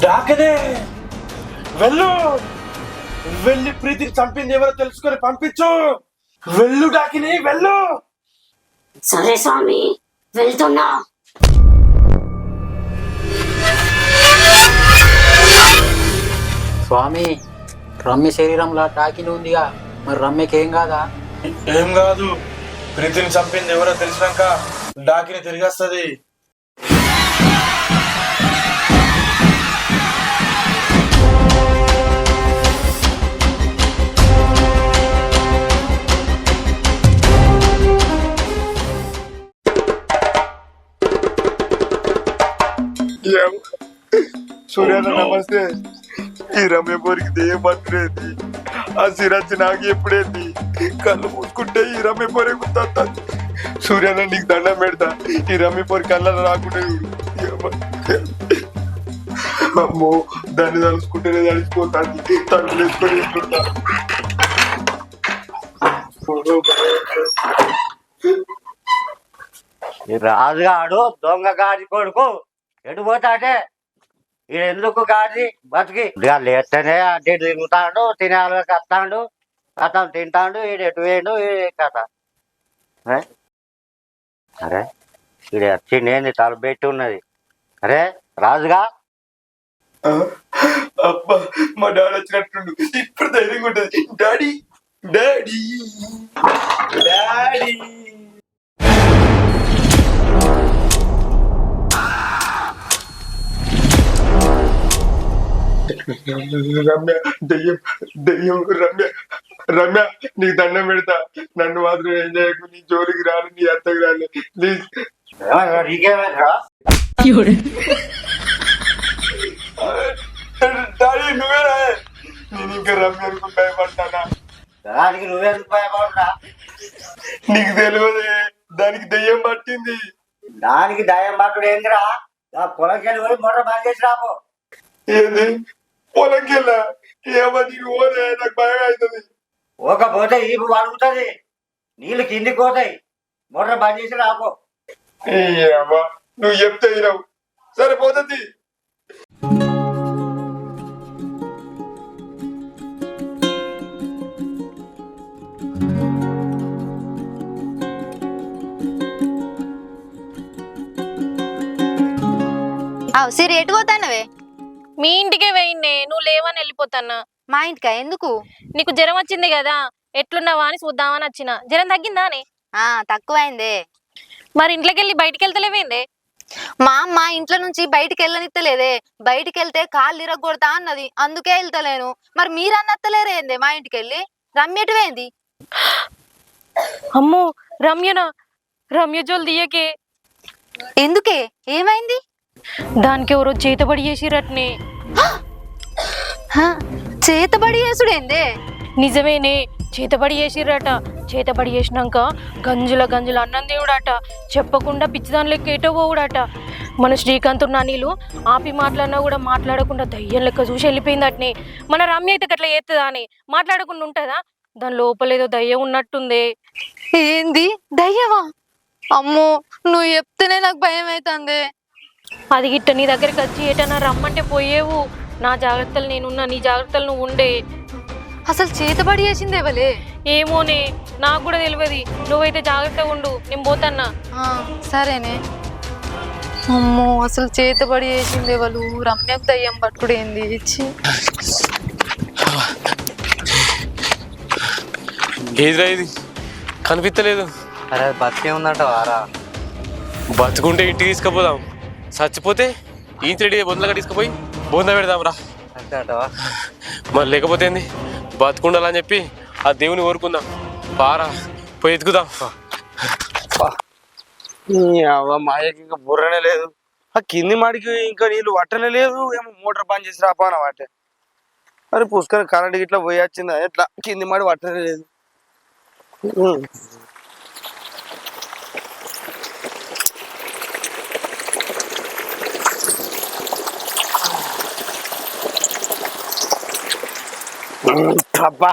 డాకనే వెళ్ళు, వెళ్ళి ప్రీతిని చంపింది ఎవరో తెలుసుకొని పంపించు. వెళ్ళు డాకిని, వెళ్ళు. సరే స్వామి, వెళ్తున్నా. స్వామి, రమ్య శరీరంలో టాకిని ఉందిగా, మరి రమ్యకేం కాదా? ఏం కాదు, ప్రీతిని చంపింది ఎవరో తెలిసినాక డాకిని తిరిగి వస్తుంది. సూర్యాన నమస్తే. ఈ రమ్య పోరికి దేయం పట్టుడేది, ఆ సిరచ్చి నాకు ఎప్పుడేంది? కళ్ళు మూసుకుంటే ఈ రమ్య పోరే గుర్తా. సూర్యాన నీకు దండం పెడతా, ఈ రమ్య పోరి కళ్ళ రాకుండా అమ్మో, దాన్ని తలుసుకుంటేనే తడిసిపోతాను. తలుపు వేసుకొని ఉంటుంటా. రాజుగాడు దొంగ గాడి కొడుకు ఎటు పోతాడే? ఈడు ఎందుకు గాడి బతికి లేస్తేనే అడ్డు తిరుగుతాడు, తినాలకు వస్తాడు, అతను తింటాడు, ఈడు ఎటు వేయండు కథ. అరే ఈడు వచ్చి నేను తలబెట్టి ఉన్నది. అరే రాజుగా, అబ్బా మా డాడీ వచ్చినట్టుండు, ఇప్పుడు ధైర్యంగా ఉంటది. Daddy daddy daddy. రమ్య, దెయ్యం దెయ్యం. రమ్య రమ్య, నీకు దండం పెడతా, నన్ను మాత్రం ఏం చేయకు. నీ జోలికి రాను, నీ అత్తకి రాను ప్లీజ్. డాడీ నువ్వేనా? నేను ఇంకా రమ్య అనుకుని భయపడతానా? దానికి నువ్వెందుకు భయపడుతున్నా? నీకు తెలియదు, దానికి దెయ్యం పట్టింది. దానికి దయం పట్టుడు ఏందిరా? పొలంకి వెళ్ళి పోయి మొట్ట బంద్ చేసి రాపో. ఏంది పొలంకి వెళ్ళా? ఏమని ఓదే, నాకు భయం అవుతుంది. పోకపోతే ఈపు పడుగుతుంది, నీళ్ళు కిందికి పోతాయి. మొట్ట బంద్ చేసి రాపో. అమ్మా నువ్వు చెప్తే వినవు, సరిపోతుంది. సిరి ఎటు పోతానవే? మీ ఇంటికే వేయిందే, నువ్వు లేవని వెళ్ళిపోతాన్నా. మా ఇంటికా? ఎందుకు? నీకు జ్వరం వచ్చింది కదా, ఎట్లున్నావా అని చూద్దామని వచ్చిన. జ్వరం తగ్గిందా అని? తక్కువైందే. మరి ఇంట్లోకి వెళ్ళి బయటికి వెళ్తలేవేందే? మా అమ్మ ఇంట్లో నుంచి బయటికి వెళ్ళనిత్తలేదే. బయటికి వెళ్తే కాళ్ళు ఇరగొడతా అన్నది, అందుకే వెళ్తలేను. మరి మీరన్నత్తలేరేందే మా ఇంటికి వెళ్ళి? రమ్య ఎటు పోయింది? అమ్మో రమ్యనా? రమ్య జోలు దియకే. ఎందుకే? ఏమైంది? దానికి ఎవరో చేతబడి చేసిరట్నే. చేతబడి చేసుడేందే? నిజమేనే, చేతబడి చేసిరట. చేతబడి చేసినాక గంజుల గంజుల అన్నం దేవుడట, చెప్పకుండా పిచ్చిదాని లెక్క ఏటో పోవుడట. మన శ్రీకాంత్ నానీలు ఆపి మాట్లాడినా కూడా మాట్లాడకుండా దయ్యం లెక్క చూసి వెళ్ళిపోయిందటనే. మన రమ్య అయితే అట్లా చేస్తుందా అని మాట్లాడకుండా ఉంటుందా? దాని లోపలేదో దయ్యం ఉన్నట్టుందే. ఏంది దయ్యమా? అమ్మో, నువ్వు చెప్తేనే నాకు భయం అవుతుంది. అది గిట్ట నీ దగ్గరికి వచ్చి ఏటన్నా రమ్మంటే పోయేవు. నా జాగ్రత్తలు నేనున్నా, నీ జాగ్రత్తలు నువ్వు ఉండే. అసలు చేతబడి చేసింది ఎవలే? ఏమోనే, నాకు కూడా తెలియదు. నువ్వైతే జాగ్రత్తగా ఉండు, నేను పోతాన్నా. సరేనే. అమ్మో, అసలు చేతబడి చేసింది ఎవరు? రమ్యకు దయ్యం పట్టుడు ఏంది? ఏదిరా ఇది? కనిపించలేదు. అరే బతికే ఉందంట వారా? బతుకుంటే ఇంటికి తీసుకుపోదాం, చచ్చిపోతే ఈ త్రీ బొందలుగా తీసుకుపోయి బొంద పెడదాం రా. అంతే అంటవా? మరి లేకపోతే ఏంది, బతుకుండాలని చెప్పి ఆ దేవుని కోరుకుందాం. పారా పోయి ఎత్తుకుదాం. మాయకి ఇంకా బుర్రనే లేదు, ఆ కింది మాడికి ఇంకా నీళ్ళు పట్టనే లేదు. ఏమో మోటార్ బంద్ చేసి రాపాన వాటే. మరి పుష్కర కరెంట్ గిట్లా పోయి వచ్చిందా ఎట్లా? కింది మాడి పట్టనే లేదు. అబ్బా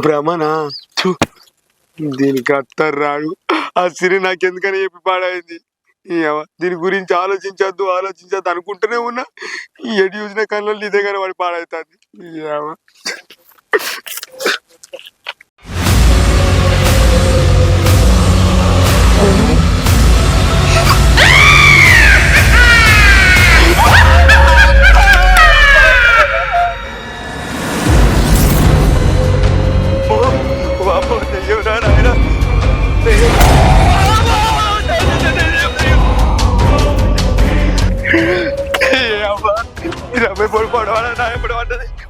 భ్రమనా థు. దీనికి అత్తరు రాడు ఆ సిరి నాకెందుకని చెప్పి పాడైంది దీని గురించి ఆలోచించద్దు అనుకుంటూనే ఉన్నా ఎటు చూసిన కళ్ళల్లో ఇదే కానీ వాడు పాడవుతుంది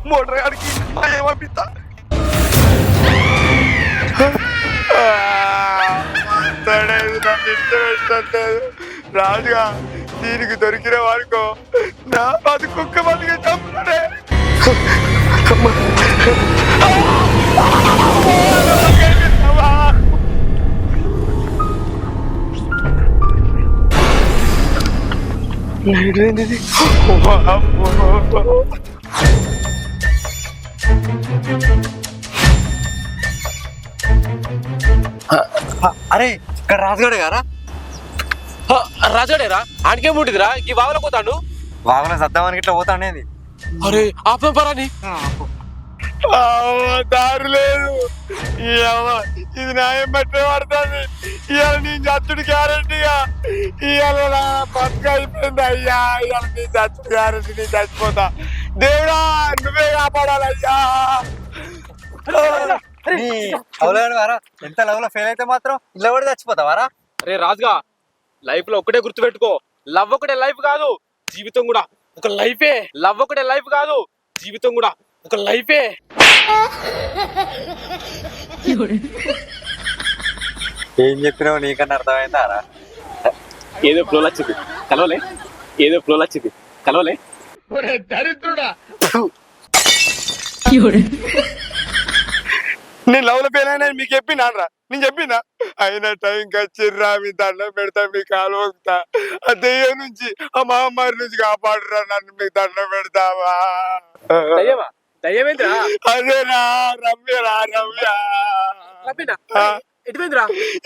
మోటార్ గాడికి పంపిస్తా రాజుగా దీనికి దొరికిన వారికో నా అది కుక్క బతికి చంపుతాడే ఏంటిది అరే ఇక్కడ రాజుగాడే గారా రాజాడేరా ఆడికేం ఉంటుందిరా ఈ వాగులో పోతాడు వాగులో సద్దామని ఇట్లా పోతానేది అరే ఆపం పరాని దారి లేదు ఇది న్యాయం బట్టే పడుతుంది ఇవాళ నీ చచ్చుడు గ్యారెంటీగా ఇవాళ నా బతుక అయిపోయింది అయ్యా ఇవాళ నీ చచ్చుడు గ్యారెంటీ నీ చచ్చిపోతా దేవుడా నువ్వే కాపాడాలయ్యా వారా ఎంత లవ్ లో ఫెయిల్ అయితే మాత్రం ఇలా కూడా చచ్చిపోతావారా అరే రాజుగా లైఫ్ లో ఒకటే గుర్తు పెట్టుకో లవ్ ఒకటే లైఫ్ కాదు జీవితం కూడా ఒక లైఫే లవ్ ఒకటే లైఫ్ కాదు జీవితం కూడా ఒక లైఫే ఏం చెప్పినావు నీకన్నా అర్థమైందారా ఏదో ఫ్లోలో వచ్చింది కలవలే ఏదో ఫ్లోలో వచ్చింది కలవలే దరిద్రుడా నేను లవ్ల పేరైనా మీకు చెప్పినా నేను చెప్పినా అయినా టైంకి వచ్చిర్రా మీ దండం పెడతా మీ కాలు పోతా ఆ దెయ్యం నుంచి ఆ మహమ్మారి నుంచి కాపాడురా నన్ను మీకు దండం పెడతావా అదేరా రమ్యరా ఎటుపోయిందిరా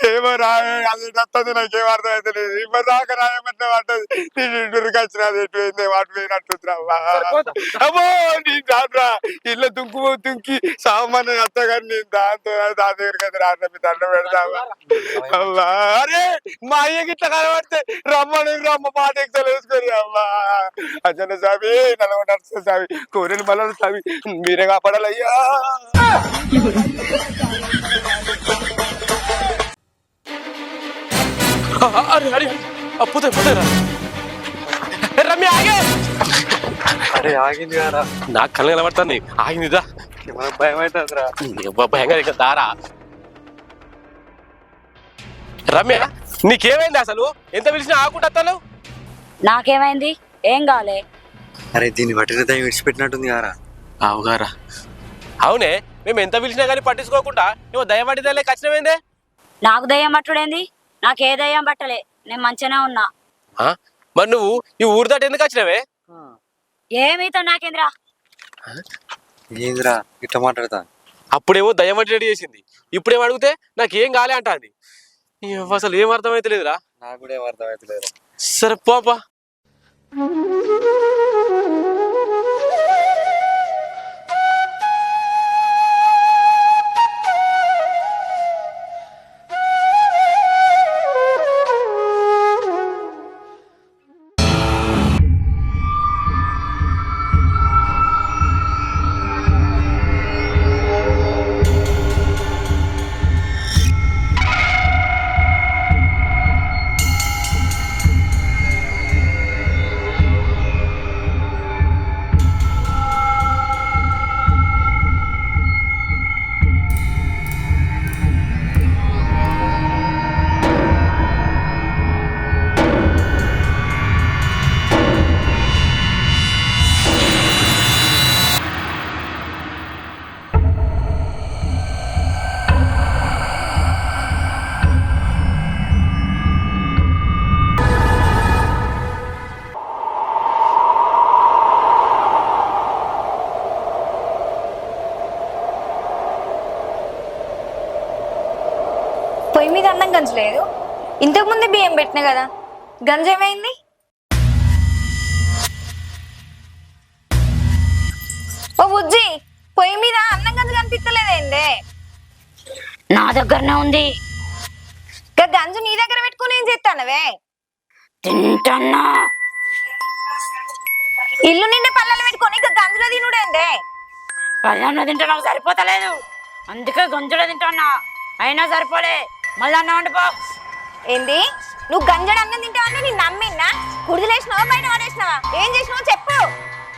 ఏమో రా అది వస్తుంది నాకేం అర్థం అయితే లేదు ఇప్పుడు దాకా రాయమంటే పట్టదు నేను ఇంటికి వచ్చిన అది ఎటుపోయింది వాటి పోయినట్టుందిరావా అమ్మో నేను రాదురా ఇళ్ళ తుంకి సామాన్య అత్తగారు నేను దాని దగ్గరికి అయితే రాదు మీ దండం పెడతావా అవ్వా అరే మా అయ్యకి ఇట్లా కనబడితే రమ్మ మాట వేసుకొని అవ్వా అజన స్వామి నల్గొండ స్వామి కోరిన మళ్ళీ స్వామి మీరే కాపాడాలయ్యా అరే అరే పోతారా రమ్య ఆగే అరే ఆగింది కదా నాకు కళ్ళు కనబడుతుంది ఆగిందిదా భయం అవుతుందిరా భయంగా ఇక దారా రమ్య నీకేమైంది అసలు ఎంత పిలిచినా ఆకుంటాను నాకేమైంది ఏం కాలే అరే దీన్ని పట్టిన దయ్యం విడిచిపెట్టినట్టుంది గారా అవుగారా అవునే మేము ఎంత పిలిచినా కానీ పట్టించుకోకుండా నువ్వు దయ్యం పట్టిదలే ఖచ్చితమైందే నాకు దయ్యం పట్టుడేంది నాకు ఏ దయ్యం పట్టలే నేను మంచిగానే ఉన్నా మరి నువ్వు ఈ ఊరు దాటి ఎందుకు వచ్చినావే ఏమైతే నాకేంద్రా ఏందిరా ఇట్లా మాట్లాడతా అప్పుడేమో దయ్యం పట్టి చేసింది ఇప్పుడేమో అడిగితే నాకేం కాలే అంటాంది అసలు ఏం అర్థమైతే లేదురా నాకు కూడా ఏం అర్థమైతలేదు సరే పోపా పొయ్యి మీద అన్నం గంజలేదు. ఇంతకుముందే బియ్యం పెట్టిన కదా, గంజేమైంది? ఓ బుజ్జి, పొయ్యి మీద అన్నం గంజ కనిపించలేదేందే? నా దగ్గరనే ఉంది. గంజు నీ దగ్గర పెట్టుకుని ఏం చేస్తానవే? తింటున్నా. ఇల్లు నిండా పల్లెలు పెట్టుకొని ఇక గంజులో తినుడేందే? పల్లెంలో తింటే నాకు సరిపోతలేదు, అందుకే గంజులో తింటున్నా. అయినా సరిపోలే, మళ్ళీ అన్నం వండిపో. ఏంది? నువ్వు గంజడు అన్నం తింటావని నేను నమ్మిన్నా? కుడిలేసినావా బయట పడేసినావా? ఏం చేసినావో చెప్పు.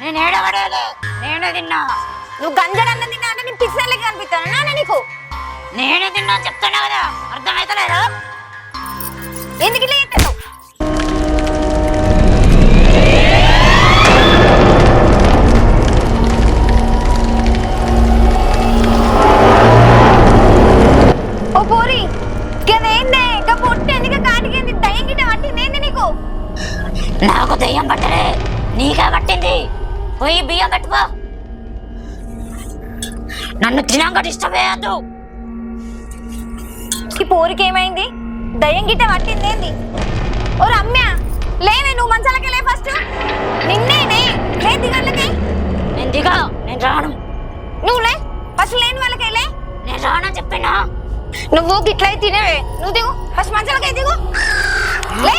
నేను ఏడవడేలే, నేనే తిన్నా. నువ్వు గంజడు అన్నం తిన్నా అంటే నేను పిక్సర్లకి కనిపిస్తాను నాన్న నీకు. నేనే తిన్నా చెప్తున్నా కదా, అర్థమైతలేదు. ఎందుకు ఇట్లా చేస్తావు? ఓ పోరి, గదేందే ఇక పొట్టి ఎందుకు కాటికేంది? దయ్యం గిట్ట పట్టిందేంది నీకు? నాకు దయ్యం పట్టలే, నీకే పట్టింది. పోయి బియ్యం కట్టుకో. నన్ను తినాక డిస్టర్బ్ చేయద్దు. ఈ పోరికి ఏమైంది? దయ్యం గిట్ట పట్టిందేంది? ఓ రమ్య, లేవే, నువ్వు మంచాలకి లే ఫస్ట్. నిన్నేనే లే, దిగళ్ళకి. నేను దిగా, నేను రాను. నువ్వు లే ఫస్ట్, లేని వాళ్ళకి లే. నేను రానని చెప్పినా. నువ్వు గిట్లయి తినేవే, నువ్వు దిగు ఫస్ట్, మంచాలకి దిగు. లే,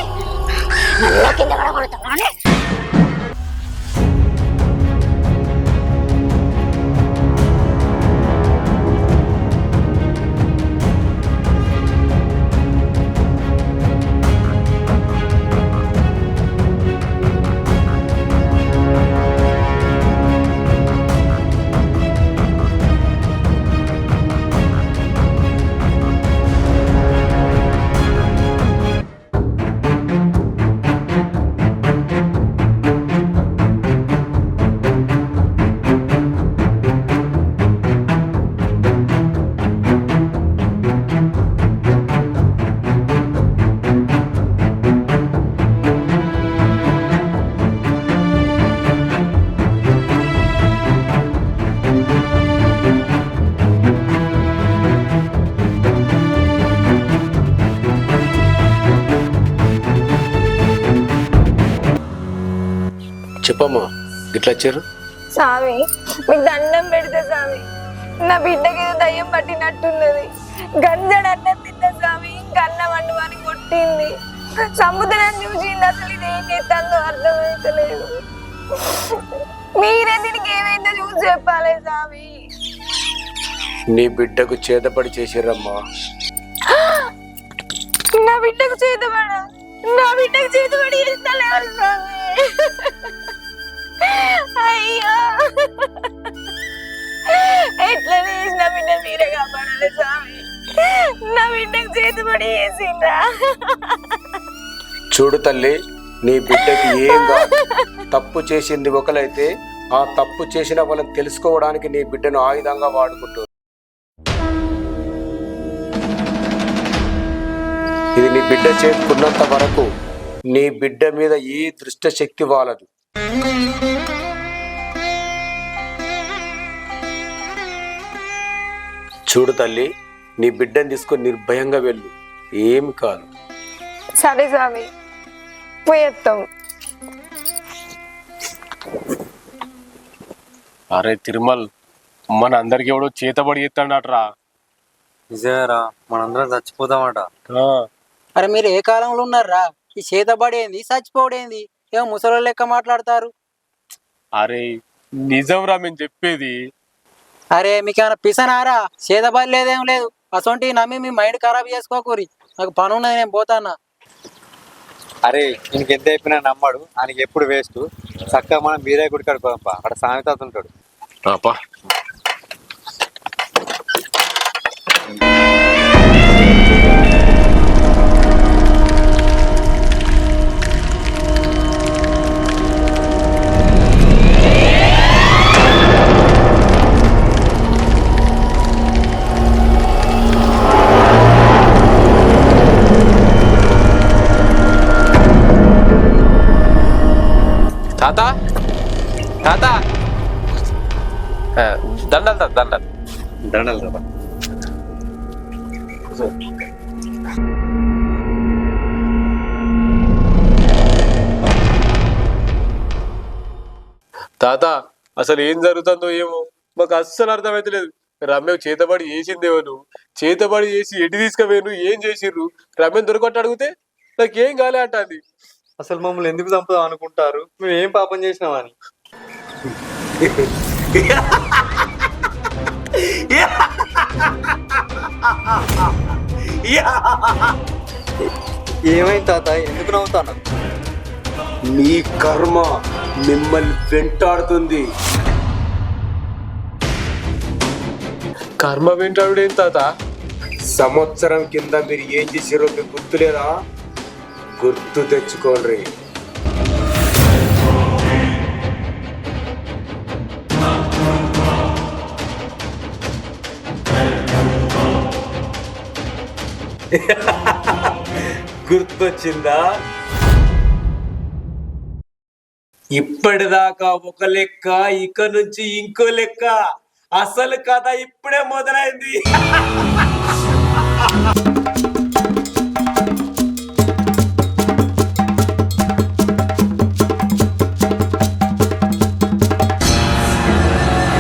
నల్ల కింద కూడా కొడుతున్నానే. చెప్పమ్మా, ఇట్లా వచ్చారు. స్వామి మీకు దండం పెడితే స్వామి, నా బిడ్డకి ఏదో దయ్యం పట్టినట్టున్నది. గంజడు అన్నం తిన్న స్వామి, ఇంకా అన్నం వండుమని కొట్టింది. సముద్రం చూసింది, అసలు ఇది ఏం చేస్తుందో అర్థమైతలేదు. మీరే దీనికి ఏమైందో చూసి చెప్పాలి స్వామి. నీ బిడ్డకు చేతపడి చేసిరమ్మా. నా బిడ్డకు చేతపడ, నా బిడ్డకు చేతపడి చేస్తలేరు స్వామి. అయ్యో, ఎట్లా చేసిన బిడ్డ మీరే కాపాడాలి స్వామి. నా బిడ్డకు చేతుబడి చేసిండ్రా. చూడు తల్లి, నీ బిడ్డకి ఏం కాదు. తప్పు చేసింది ఒకలైతే ఆ తప్పు చేసిన వాళ్ళని తెలుసుకోవడానికి నీ బిడ్డను ఆయుధంగా వాడుకుంటుంది. ఇది నీ బిడ్డ చేతుకున్నంత వరకు నీ బిడ్డ మీద ఏ దృష్ట శక్తి వాలదు. చూడు తల్లి, నీ బిడ్డని తీసుకొని నిర్భయంగా వెళ్ళు, ఏం కాదు. సరే స్వామి, పోయేస్తాం. అరే తిరుమల్, మన అందరికి ఎవడో చేతబడి ఎత్తాడట్రా. నిజమేరా, మనందరం చచ్చిపోతామట. అరే మీరు ఏ కాలంలో ఉన్నారా? ఈ చేతబడేంది, చచ్చిపోవడేంది? ఏమో ముసలి లెక్క మాట్లాడతారు. అరే నిజంరా మేము చెప్పేది. అరే మీకేమైనా పిసనారా? చేతబడి లేదేం లేదు. అసొంటి నమ్మి మీ మైండ్ ఖరాబ్ చేసుకోకూరి. నాకు పని ఉన్నది, నేను పోతానా. అరే ఇంకెంత అయిపోయినా నమ్మడు, ఆయనకి ఎప్పుడు వేస్ట్. చక్కగా మనం మీరే గుడి కడుకోదాంపా, అక్కడ సామెత ఉంటాడు. తాత తాత, దండలు దండలు దండలు తాత అసలు ఏం జరుగుతుందో ఏమో మాకు అస్సలు అర్థమైతలేదు. రమ్య చేతబడి చేసిందేవను, చేతబడి చేసి ఎటు తీసుకుపోయాను, ఏం చేసిర్రు, రమ్యను దొరకొట్టి అడిగితే నాకేం కాలే అంటుంది. అసలు మమ్మల్ని ఎందుకు చంపుదాం అనుకుంటారు? మేము ఏం పాపం చేసినామని. ఏమైంది తాత, ఎందుకు నవ్వుతాను? నీ కర్మ మిమ్మల్ని వెంటాడుతుంది. కర్మ వెంటాడు ఏం తాత? సంవత్సరం కింద మీరు ఏం చేసారో మీకు గుర్తులేదా? గుర్తు తెచ్చుకోండి. గుర్తొచ్చిందా? ఇప్పటిదాకా ఒక లెక్క, ఇక నుంచి ఇంకో లెక్క. అసలు కథ ఇప్పుడే మొదలైంది.